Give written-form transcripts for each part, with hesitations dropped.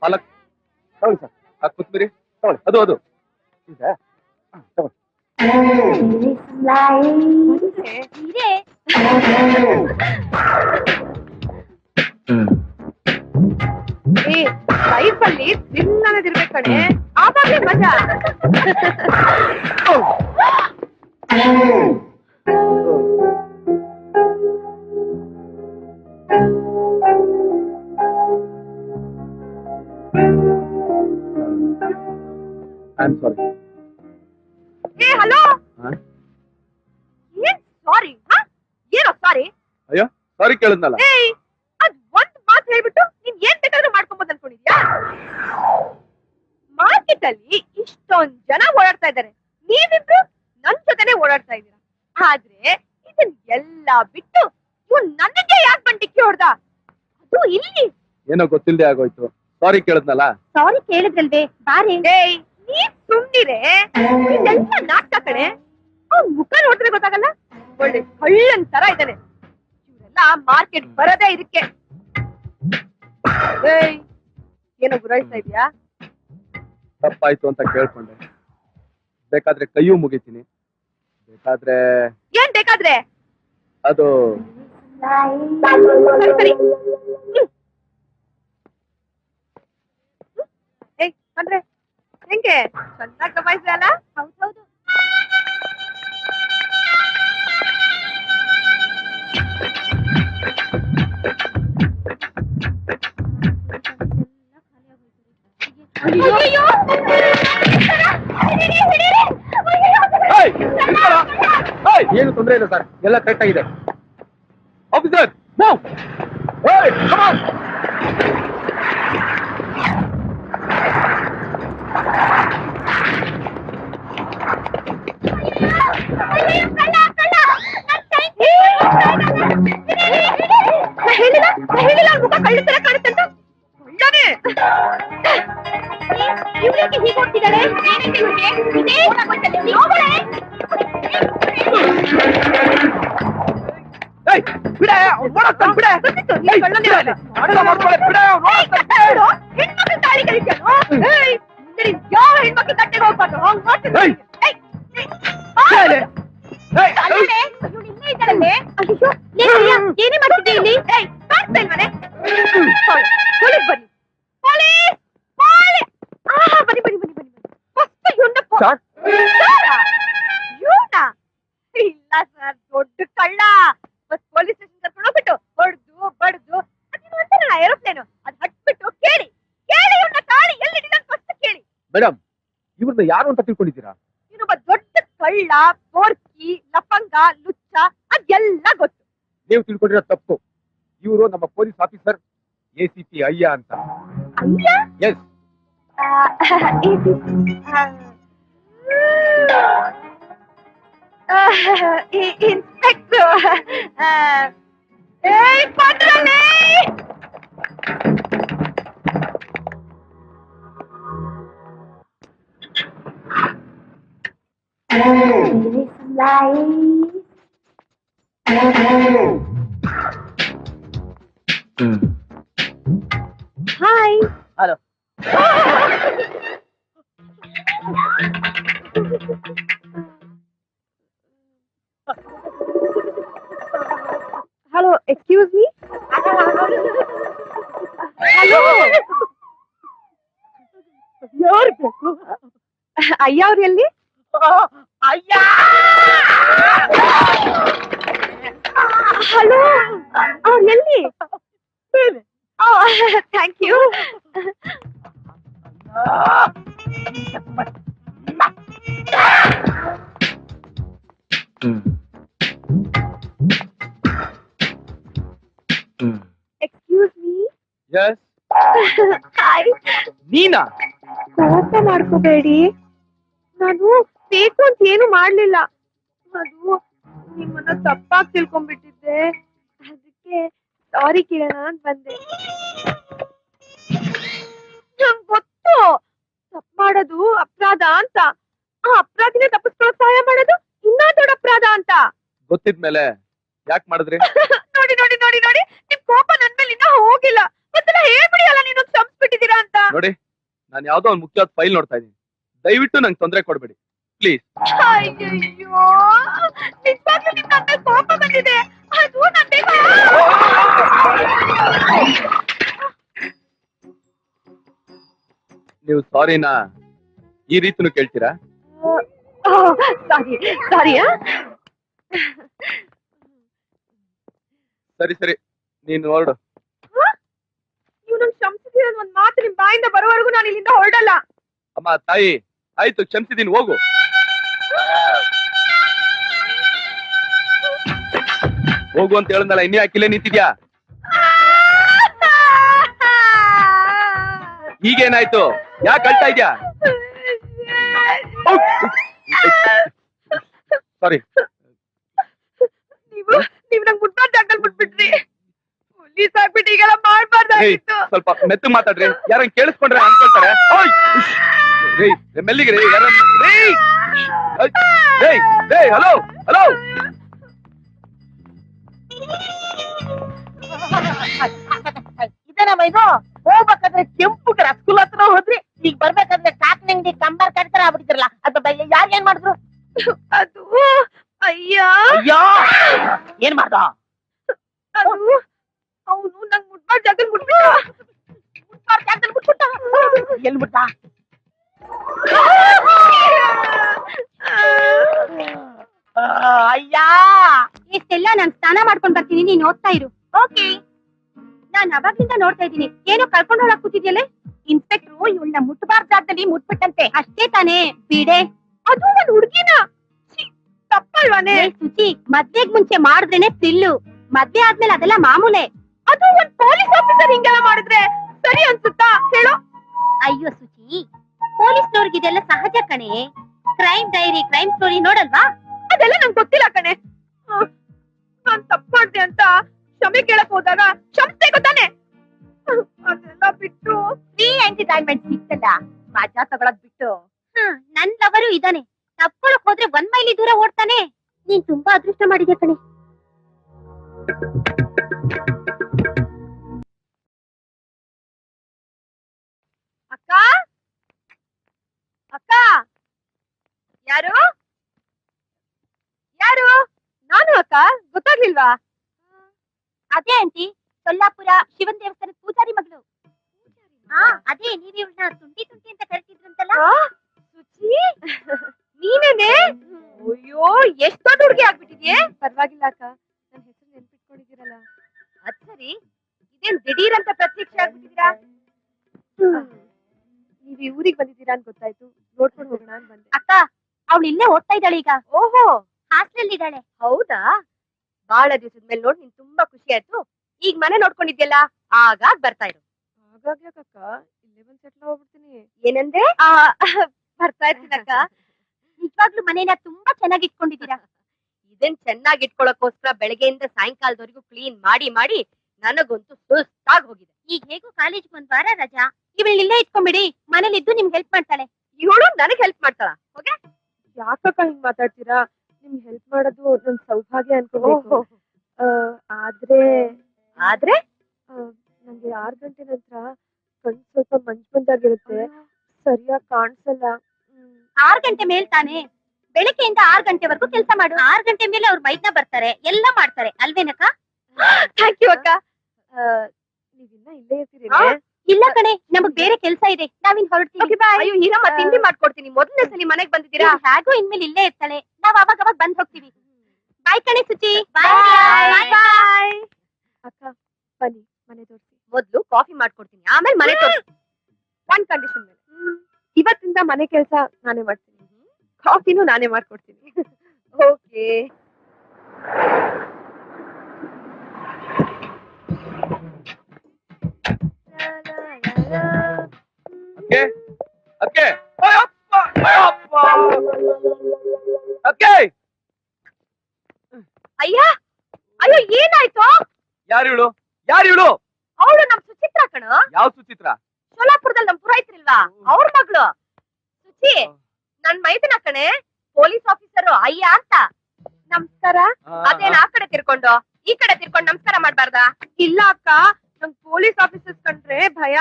ಪಾಲಕ್ ತಗೊಳ್ಳಿ ಸರ್. ಕೊತ್ತಂಬರಿ ತಗೊಳ್ಳಿ. ಅದು ಅದು ಇದೆ ತಗೊಳ್ಳಿ. ಲೈಫಲ್ಲಿ ತಿನ್ನದಿರ್ಬೇಕು ಕಣೆ, ಆವಾಗ್ಲೇ ಮಜಾ. I am sorry. ಏ ಹಲೋ, ಏನ್ ಸಾರಿ? ಏನೋ ಸಾರಿ? ಅಯ್ಯೋ ಸಾರಿ ಕೇಳಿದ್ನಲ್ಲ. ಏಯ್, ಅದ್ ಒಂದ್ ಮಾತು ಹೇಳ್ಬಿಟ್ಟು ನೀನ್ ಏನ್ ಬೇಕಾದ್ರೂ ಮಾಡ್ಕೊಂಬೋದು ಅನ್ಕೊಂಡಿದ್ಯಾ? ಮಾರ್ಕೆಟ್ ಅಲ್ಲಿ ಇಷ್ಟೊಂದ್ ಜನ ಓಡಾಡ್ತಾ ಇದ್ದಾರೆ, ನೀವಿಬ್ರು ನನ್ ಜೊತೆನೆ ಓಡಾಡ್ತಾ ಇದ್ದೀರಾ. ಆದ್ರೆ ಇದನ್ ಎಲ್ಲಾ ಬಿಟ್ಟು ಇವ್ನು ನನಗೆ ಯಾಕೆ ಬಂಡಿಕ್ಕಿ ಹೊಡ್ದ? ಅದು ಇಲ್ಲಿ ಏನೋ ಗೊತ್ತಿಲ್ಲದೆ ಆಗೋಯ್ತು. ಸಾರಿ ಕೇಳಿದ್ನಲ್ಲ. ಸಾರಿ ಕೇಳಿದ್ರಲ್ವೇ, ಬಾರೆ. ಏಯ್, ನೀನ್ ಸುಮ್ನಿರೆ, ಇದೆಲ್ಲ ನಾಟಕ ಕಡೆ. ಅವ್ನ್ ಮುಖ ನೋಡಿದ್ರೆ ಗೊತ್ತಾಗಲ್ಲ, ಒಳ್ಳೆ ಕಳ್ಳನ್ ತರ ಇದ್ದಾನೆ. ಇವರೆಲ್ಲ ಮಾರ್ಕೆಟ್ ಬರೋದೇ ಇದಕ್ಕೆ. ಏಯ್, ಏನೋ ಗುರಾಯಿಸ್ತಾ ಇದೀಯಾ? ತಪ್ಪಾಯ್ತು ಅಂತ ಕೇಳ್ಕೊಂಡೆ. ಬೇಕಾದ್ರೆ ಕೈಯೂ ಮುಗಿತೀನಿ, ಬೇಕಾದ್ರೆ. ಏನ್ ಬೇಕಾದ್ರೆ? ಅದು ಸರಿ ಸರಿ. ಏಯ್ ಅಂದ್ರೆ ಹೆಂಗೆ ಚೆನ್ನಾಗಿ ಗಮಾಯಿಸಿದೆ ಅಲ್ಲ? ಹೌದೌದು. ಏನು ತೊಂದರೆ ಇಲ್ಲ ಸರ್, ಎಲ್ಲ ಕರೆಕ್ಟ್ ಆಗಿದೆ. ಆಫೀಸರ್ ಹೇಳಿಲ್ಲ ಮುಖ ಕಳ್ಳ ತರ ಕಾಣುತ್ತೆ ಅಂತ. ಒಳ್ಳೆ ಇವ್ರಿಗೆ ಹೀಗೆ ಹೋಗ್ತಿದ್ದಾಳೆ. ಹೆಣ್ಮಕ್ಳು ತಾಳಿ ಕಲಿಸ್ಯಾನು. ಯಾವ ಹೆಣ್ಮಕ್ಳು ಕಟ್ಟೆಗೆ ಹೋಗ್ಬಾರ್ದು. ಹಂಗ್ ಮಾಡ್ತಿದ್ದೆ. ಏನೇ ಮಾಡ್ತಿದ್ದೆ ಇಲ್ಲಿ? ಕಾಣಿಸ್ತಾ ಇಲ್ವನೆ? ಪೊಲೀಸ್ ಬನ್ನಿ, ಪೊಲೀಸ್ ಬನ್ನಿ ಬನ್ನಿ ಬನ್ನಿ ಬನ್ನಿ. ಫಸ್ಟ್ ಇವನ್ನ ಇಲ್ಲ ಸರ್, ದೊಡ್ಡ ಕಳ್ಳ. ಬಸ್ ಪೊಲೀಸ್ ಸ್ಟೇಷನ್ ಕರ್ಕೊಂಡು ಹೋಗ್ಬಿಟ್ಟು ಹೊಡೆದು ಬಡ್ದು ಅದೇನು ಅಂತಾರಲ್ಲ ಏರೋಪ್ಲೇನು, ಅದ್ ಹಟ್ಬಿಟ್ಟು ಕೇಳಿ ಕೇಳಿ ಇವನ್ನ ತಾಳಿ ಎಲ್ಲಿಟ್ಟಿದ ಫಸ್ಟ್ ಕೇಳಿ. ಮೇಡಮ್, ಇವ್ರನ್ನ ಯಾರು ಅಂತ ತಿಳ್ಕೊಂಡಿದ್ದೀರಾ? ಇನ್ನೊಬ್ಬ ದೊಡ್ಡ ಕಳ್ಳ, ಪೋರ್ಕಿ, ಲಫಂಗ, ಲುಚ್ಚ, ಅದೆಲ್ಲ ಗೊತ್ತು. ನೀವು ತಿಳ್ಕೊಂಡಿರೋ ತಪ್ಪು. ಇವರು ನಮ್ಮ ಪೊಲೀಸ್ ಆಫೀಸರ್ ACP ಅಯ್ಯ ಅಂತ. ಅಯ್ಯ? ಎಸ್. ಇನ್ಸ್ಪೆಕ್ಟರ್. ಪಟ್ರಲೇ hi. Hello. Hello, excuse me. Hello, ಯಾರು ಬೇಕು? ಅಯ್ಯ ಅವ್ರು ಎಲ್ಲಿ? ಅಯ್ಯ, ಹಲೋ, ಅವ್ರು ಎಲ್ಲಿ? Thank you. Excuse me. Yes. Hi. ನೀನಾ? ಕೋಪ ಮಾಡ್ಕೋಬೇಡಿ, ನಾನು ಬೇಕು ಅಂತ ಏನು ಮಾಡ್ಲಿಲ್ಲ. ಅದು ನಿಮ್ಮನ್ನ ತಪ್ಪಾಗಿ ತಿಳ್ಕೊಂಡ್ಬಿಟ್ಟಿದ್ದೆ, ಅದಕ್ಕೆ ಸಾರಿ ಕೇಳೋಣ ಅಂತ ಬಂದೆ. ನಂಗ್ ಗೊತ್ತು ತಪ್ಪು ಮಾಡೋದು ಅಪರಾಧ ಅಂತ, ಆ ಅಪರಾಧಿನ ತಪ್ಪಿಸ್ಕೊಳ್ಳೋಕೆ ಸಹಾಯ ಮಾಡೋದು ಇನ್ನೂ ದೊಡ್ಡ ಅಪರಾಧ ಅಂತ ಗೊತ್ತಿದ್ಮೇಲೆ ಯಾಕೆ ಮಾಡಿದ್ರಿ? ನೋಡಿ ನೋಡಿ ನೋಡಿ ನೋಡಿ, ನಿಮ್ ಕೋಪ ನನ್ ಮೇಲೆ ಇನ್ನೂ ಹೋಗಿಲ್ಲ. ಮತ್ತೆಲ್ಲ ಹೇಳ್ಬಿಡಿ ಅಲ್ಲ, ನೀನು ಕ್ಷಮಿಸ್ಬಿಟ್ಟಿದ್ದೀರಾ ಅಂತ. ನೋಡಿ ನಾನು ಯಾವ್ದೋ ಒಂದು ಮುಖ್ಯವಾದ ಫೈಲ್ ನೋಡ್ತಾ ಇದ್ದೀನಿ, ದಯವಿಟ್ಟು ನಂಗೆ ತೊಂದರೆ ಕೊಡ್ಬೇಡಿ ಪ್ಲೀಸ್. ಅಯ್ಯೋ ನಿಜವಾಗ್ಲೂ ನಿನ್ನ ಮೇಲೆ ಕೋಪ ಬಂದಿದೆ. ಅದು ನನ್ ನೀವು ಸಾರಿನಾ ಈ ರೀತಿನೂ ಕೇಳ್ತೀರಾ? ಸಾರಿ ಸರಿ ಸರಿ, ನೀನು ಹೊರಡು. ನೀವು ನನ್ ಕ್ಷಮಿಸಿದೀರ ಒಂದ್ ಮಾತು ನಿಮ್ ಬಾಯಿಂದ ಬರೋವರೆಗೂ ನಾನು ಇಲ್ಲಿಂದ ಹೊರಡಲ್ಲ. ಅಮ್ಮ ತಾಯಿ, ಆಯ್ತು ಕ್ಷಮಿಸಿದೀನಿ, ಹೋಗು. ಹೋಗು ಅಂತ ಹೇಳದ್ನಲ್ಲ, ಇನ್ನೂ ಯಾಕಿಲ್ಲೇ ನಿಂತಿದ್ಯಾ? ಈಗೇನಾಯ್ತು? ಯಾಕೆ ಅಳ್ತಾ ಇದ್ಯಾ? ಸಾರಿ. ನೀವು ನಂಗೆ ಮುಟ್ಟಾದ ಜಾಗದಲ್ಲಿ ಬಿಟ್ಬಿಟ್ರಿ. ಪೊಲೀಸ್ ಆಗ್ಬಿಟ್ಟು ಈಗೆಲ್ಲ ಮಾಡ್ಬಾರ್ದಾಗಿತ್ತು. ಸ್ವಲ್ಪ ಮೆತ್ತಗ್ ಮಾತಾಡ್ರಿ, ಯಾರನ್ನ ಕೇಳಿಸ್ಕೊಂಡ್ರೆ ಅನ್ಕೊಳ್ತಾರೆ. ಮೆಲ್ಲಿಗೆ ರೀ, ಹಲೋ ಹಲೋ. ಇದೇನಮ್ಮ ಇದು? ಹೋಗ್ಬೇಕಾದ್ರೆ ಕೆಂಪು ರಸಗುಲ್ಲ ಹತ್ರ ಹೋದ್ರಿ, ಈಗ ಬರ್ಬೇಕಾದ್ರೆ ಕಾಕಿನ ಅಂಗಡಿ ಕಂಬಾರ್ ಕಟ್ತಾರ ಆಗ್ಬಿಟ್ಟಿದ್ರಲ್ಲ, ಅದ್ರ ಬಗ್ಗೆ ಯಾರು ಏನ್ ಮಾಡಿದ್ರು? ಅದು ಅಯ್ಯ ಅಯ್ಯೋ ಏನ್ ಮಾಡ್ದ? ಅದು ಅವನು ನಂಗ್ ಮುಟ್ಬಾರ್ದ ಜಾಗದಲ್ಲಿ ಮುಟ್ಬಿಟ್ಟ. ಎಲ್ಲಿ ಬಿಟ್ಟ? ಅಯ್ಯ ಇಷ್ಟೆಲ್ಲ ನಾನ್ ಸ್ನಾನ ಮಾಡ್ಕೊಂಡ್ ಬರ್ತೀನಿ, ನೀನ್ ಓದ್ತಾ ಇರು. ಓಕೆ. ನಾನ್ ಅವಾಗ್ಲಿಂದ ನೋಡ್ತಾ ಇದ್ದೀನಿ, ಏನೋ ಕರ್ಕೊಂಡು ಹೋಗಕ್ ಕೂತಿದ್ಯಲ್ಲ. ಇನ್ಸ್ಪೆಕ್ಟ್ರು ಇವಳನ್ನ ಮುಟ್ಬಾರ್ದ ಜಾಗದಲ್ಲಿ ಮುಟ್ಬಿಟ್ಟಂತೆ. ಅಷ್ಟೇ ತಾನೇ, ಬಿಡೆ. ಅದು ಒಂದ್ ಹುಡುಗಿನ. ತಪ್ಪಲ್ವಾನೆ? ಸುಚಿ, ಮದ್ವೆಗ್ ಮುಂಚೆ ಮಾಡಿದ್ರೇನೆ ಥ್ರಿಲ್ಲು, ಮದ್ವೆ ಆದ್ಮೇಲೆ ಅದೆಲ್ಲ ಮಾಮೂಲೆ. ಅದು ಒಂದ್ ಪೊಲೀಸ್ ಆಫೀಸರ್ ಹಿಂಗೆಲ್ಲ ಮಾಡಿದ್ರೆ ಸರಿ ಅನ್ಸುತ್ತಾ ಹೇಳೋ? ಅಯ್ಯೋ ಸುಚಿ, ಪೊಲೀಸ್ನವ್ರಿಗೆ ಇದೆಲ್ಲ ಸಹಜ ಕಣೆ. ಕ್ರೈಮ್ ಡೈರಿ, ಕ್ರೈಮ್ ಸ್ಟೋರಿ ನೋಡಲ್ವಾ? ಅದೆಲ್ಲ ನಂಗೆ ಗೊತ್ತಿಲ್ಲ ಕಣೆ. ನಾನ್ ತಪ್ಪು ಮಾಡ್ದೆ ಅಂತ ಕ್ಷಮೆ ಕೇಳಕ್ ಹೋದಾಗ ಕ್ಷಮಿಸ್ತೆ ಗೊತ್ತಾನೆ. ಅದೆಲ್ಲ ಬಿಟ್ಟು ಫ್ರೀ ಎಂಟರ್ಟೈನ್ಮೆಂಟ್ ಸಿಗ್ತಲ್ಲ, ಮಜಾ ತಗೊಳಕ್ ಬಿಟ್ಟು. ನನ್ ಲವರು ಇದಾನೆ, ತಪ್ಕೊಳಕ್ ಹೋದ್ರೆ 1 ಮೈಲಿ ದೂರ ಓಡ್ತಾನೆ. ನೀನ್ ತುಂಬಾ ಅದೃಷ್ಟ ಮಾಡಿದೆ ಕಣೆ. ಅಕ್ಕ ಅಕ್ಕ, ಯಾರು ಯಾರು? ನಾನು ಅಕ್ಕ, ಗೊತ್ತಾಗ್ಲಿಲ್ವಾ? ಅದೇ ಆಂಟಿ, ಸೊಲ್ಲಾಪುರ ಶಿವನ್ ದೇವಸ್ಥಾನದ ಪೂಜಾರಿ ಮಗಳು. ಅದೇ ನೀವ್ ಇವ್ಳನ್ನ ತುಂಟಿ ತುಂಟಿ ಅಂತ ಕರಿತಿದ್ರಂತಲ್ಲ. ಸುಚಿ, ನೀನೇನೆ? ಅಯ್ಯೋ, ಎಷ್ಟ್ ದೊಡ್ಡ ಹುಡುಗಿ ಆಗ್ಬಿಟ್ಟಿದ್ಯೆ. ಪರವಾಗಿಲ್ಲ ಅಕ್ಕ, ನನ್ ಹೆಸರು ನೆನ್ಪಿಟ್ಕೊಂಡಿದ್ದೀರಲ್ಲ. ಅದ್ ಸರಿ, ಇದೇನ್ ದಿಢೀರ್ ಅಂತ ಪ್ರತ್ಯಕ್ಷ ಆಗ್ಬಿಟ್ಟಿದ್ದೀರಾ? ನೀವ್ ಈ ಊರಿಗೆ ಬಂದಿದ್ದೀರಾ ಅಂತ ಗೊತ್ತಾಯ್ತು, ನೋಡ್ಕೊಂಡು ಹೋಗೋಣ ಅಂತ ಬಂದೆ. ಅಕ್ಕ, ಅವಳು ಇಲ್ಲೇ ಓದ್ತಾ ಇದ್ದಾಳೆ ಈಗ. ಓಹೋ, ಹಾಸ್ಟೆಲ್ ಇದ್ದಾಳೆ. ಹೌದಾ? ಬಹಳ ದಿವಸದ ಮೇಲೆ ನೋಡಿ ನಿನ್ ತುಂಬಾ ಖುಷಿ ಆಯ್ತು. ಈಗ ಮನೆ ನೋಡ್ಕೊಂಡಿದ್ಯಲ್ಲ, ಆಗಾಗ ಬರ್ತಾ ಇರು. ಆಗಾಗ ಯಾಕಕ್ಕ, ಇಲ್ಲೇ ಬಂದ್ ಸೆಟ್ಲ್ ಹೋಗ್ಬಿಡ್ತೀನಿ. ಏನಂದೆ? ಬರ್ತಾ ಇರ್ತೀನಕ್ಕ. ನಿಜವಾಗ್ಲೂ ಮನೇನ ತುಂಬಾ ಚೆನ್ನಾಗಿ ಇಟ್ಕೊಂಡಿದ್ದೀರಾ. ಇದನ್ ಚೆನ್ನಾಗಿ ಇಟ್ಕೊಳಕ್ಕೋಸ್ಕರ ಬೆಳಗ್ಗೆಯಿಂದ ಸಾಯಂಕಾಲದವರೆಗೂ ಕ್ಲೀನ್ ಮಾಡಿ ಮಾಡಿ ನನಗಂತೂ ಸುಸ್ತಾಗಿ ಹೋಗಿದೆ. ಈಗ ಹೇಗೂ ಕಾಲೇಜ್ ಒಂದ್ ವಾರ ರಜಾ, ಇವಳು ಇಲ್ಲೇ ಇಟ್ಕೊಂಡ್ಬಿಡಿ, ಮನೇಲಿದ್ದು ನಿಮ್ಗೆ ಹೆಲ್ಪ್ ಮಾಡ್ತಾಳೆ. ಇವಳು ನನಗ್ ಹೆಲ್ಪ್ ಮಾಡ್ತಾಳ? ಹೋಗೆ. ಯಾಕಕ್ಕ ಹಿಂಗ್ ಮಾತಾಡ್ತೀರಾ? ನಿಮ್ಗೆ ಹೆಲ್ಪ್ ಮಾಡೋದು ನನ್ ಸೌಭಾಗ್ಯ ಅನ್ಕೋಬೇಕು. ಆದ್ರೆ ಆದ್ರೆ ನಂಗೆ 6 ಗಂಟೆ ನಂತರ ಕಣ್ ಸ್ವಲ್ಪ ಮಂಜಾಗಿರುತ್ತೆ, ಸರಿಯಾಗಿ ಕಾಣಿಸಲ್ಲ. 6 ಗಂಟೆ ಮೇಲ್ ತಾನೆ, ಬೆಳಗ್ಗೆಯಿಂದ 6 ಗಂಟೆವರೆಗೂ ಕೆಲಸ ಮಾಡು. 6 ಗಂಟೆ ಮೇಲೆ ಅವ್ರ ಮೈದ್ನ ಬರ್ತಾರೆ, ಎಲ್ಲ ಮಾಡ್ತಾರೆ ಅಲ್ವೇನಕ್ಕ? ಥ್ಯಾಂಕ್ ಯು ಅಕ್ಕ. ನೀವಿನ್ನ ಇಲ್ಲೇ ಇರ್ತೀರಿ? ಇಲ್ಲ ಕಣೆ, ನಮಗ್ ಬೇರೆ ಕೆಲಸ ಇದೆ, ನಾವಿನ್ ಹೊರಡ್ತೀವಿ. ಅಯ್ಯೋ ಹೀರಮ್ಮ, ತಿಂಡಿ ಮಾಡ್ಕೊಡ್ತೀನಿ. ಮೊದಲನೇ ಸಲ ಮನೆಗ್ ಬಂದಿದ್ದೀರಾ? ಹೇಗೂ ಇನ್ಮೇಲೆ ಇಲ್ಲೇ ಇರ್ತಾಳೆ, ನಾವ್ ಅವಾಗ ಅವಾಗ ಬಂದ್ ಹೋಗ್ತೀವಿ. ಬಾಯ್ ಕಣೆ ಸುಚಿ. ಬಾಯ್. ಅಕ್ಕ ಬನ್ನಿ, ಮನೆ ತೋರಿಸಿ. ಮೊದ್ಲು ಕಾಫಿ ಮಾಡ್ಕೊಡ್ತೀನಿ, ಆಮೇಲೆ ಮನೆ ತೋರಿಸಿ. ಒಂದ್ ಕಂಡೀಷನ್ ಮೇಲೆ, ಇವತ್ತಿಂದ ಮನೆ ಕೆಲಸ ನಾನೇ ಮಾಡ್ತೀನಿ, ಕಾಫಿನೂ ನಾನೇ ಮಾಡ್ಕೊಡ್ತೀನಿ. ಓಕೆ. ಅಕ್ಕೆ ಅಕ್ಕೆ, ಅಯ್ಯ ಅಯ್ಯೋ, ಏನಾಯ್ತು? ಯಾರಿವಳು? ಯಾರಿವಳು? ಅವಳು ನಮ್ ಸುಚಿತ್ರ ಕಣ. ಯಾವ ಸುಚಿತ್ರ? ಸೋಲಾಪುರದಲ್ಲಿ ನಮ್ ಪುರೋಹಿತರಿಲ್ವಾ, ಅವ್ರ ಮಗಳು ಸುಚಿ. ನನ್ ಮೈದನ ಕಣೆ, ಪೊಲೀಸ್ ಆಫೀಸರು ಅಯ್ಯ ಅಂತ. ನಮಸ್ಕಾರ. ಅದೇನ್ ಆ ಕಡೆ ತಿರ್ಕೊಂಡು ಈ ಕಡೆ ತಿರ್ಕೊಂಡು ನಮಸ್ಕಾರ ಮಾಡ್ಬಾರ್ದಾ? ಇಲ್ಲ ಅಕ್ಕ, ನಂಗ್ ಪೊಲೀಸ್ ಆಫೀಸರ್ಸ್ ಕಂಡ್ರೆ ಭಯ.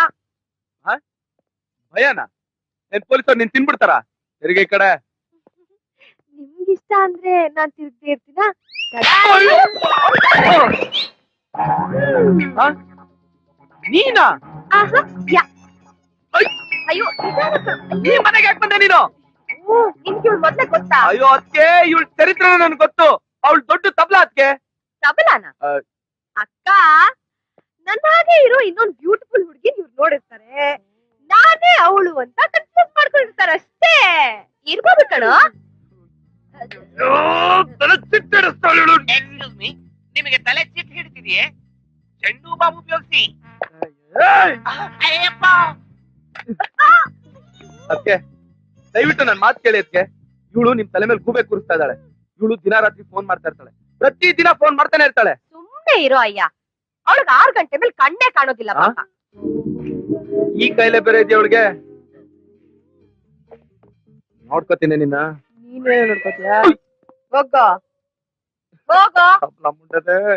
ಭಯನಾ? ಏನ್ ಪೊಲೀಸರು ನಿನ್ ತಿನ್ಬಿಡ್ತಾರ? ತಿರುಗಿ ಈ ಕಡೆ. ನಿಮ್ಗಿಷ್ಟ ಅಂದ್ರೆ ನಾನ್ ತಿರುಗ್ದೇ ಇರ್ತೀನ. ಆ? ನೀನಾ? ಆಹಾ, ಯಾ. ಅಯ್ಯೋ ನಿಧಾನಕ್ಕೆ. ಈ ಮನೆಗೆ ಯಾಕೆ ಬಂದೆ ನೀನು? ಓ, ನಿಮ್ಗೆ ಇವ್ಳು ಮೊದ್ಲೇ ಗೊತ್ತಾ? ಅಯ್ಯೋ ಅದಕ್ಕೆ ಇವಳ ಚರಿತ್ರೆ ನನ್ಗೆ ಗೊತ್ತು. ಅವಳು ದೊಡ್ಡ ತಬ್ಲಾ ಅದಕ್ಕೆ. ತಬಲಾನ? ಅಕ್ಕ, ನನ್ನ ಹಾಗೆ ಇರೋ ಇನ್ನೊಂದು ಬ್ಯೂಟಿಫುಲ್ ಹುಡುಗಿ ಇವ್ರು ನೋಡಿರ್ತಾರೆ. ನಾನೇ ಅವಳು ಅಂತ ಕನ್ಫ್ಯೂಸ್ ಮಾಡ್ಕೊಂಡಿರ್ತಾರೆ ಅಷ್ಟೇ. ಇರ್ಬೋದು ಕಣೋ. ಎಕ್ಸ್ಕ್ಯೂಸ್ ಮೀ, ನಿಮಗೆ ತಲೆ ಚಿಟ್ ಹಿಡಿದಿದೆಯೇ? ಚೆಂಡು ಬಾಂಬ್ ಉಪಯೋಗಿಸಿ. ಅಯ್ಯಪ್ಪ, ಅದಕ್ಕೆ ದಯವಿಟ್ಟು ನನ್ ಮಾತು ಕೇಳಿ. ಅದಕ್ಕೆ ಇವಳು ನಿಮ್ ತಲೆ ಮೇಲೆ ಗೂಬೆ ಕೂರಿಸ್ತಾ ಇದ್ದಾಳೆ. ಇವಳು ದಿನ ರಾತ್ರಿ ಫೋನ್ ಮಾಡ್ತಾ ಇರ್ತಾಳೆ. ಪ್ರತಿ ದಿನ ಫೋನ್ ಮಾಡ್ತಾನೆ ಇರ್ತಾಳೆ. ಸುಮ್ನೆ ಇರೋ ಅಯ್ಯ. ಅವಳಿಗೆ 6 ಗಂಟೆ ಮೇಲೆ ಕಣ್ಣೇ ಕಾಣೋದಿಲ್ಲ ಪಾಪ. ಈ ಕೈಲೇ ಬೇರೆ ಇದೆಯಾ ಅವಳಿಗೆ? ನೋಡ್ಕೋತೀನಿ ನಿನ್ನ. ನೀನೇ ನೋಡ್ಕೋತೀಯ? ಹೋಗೋ ಹೋಗೋ. ತಬ್ಲಾ ಮುಂಡದೆ.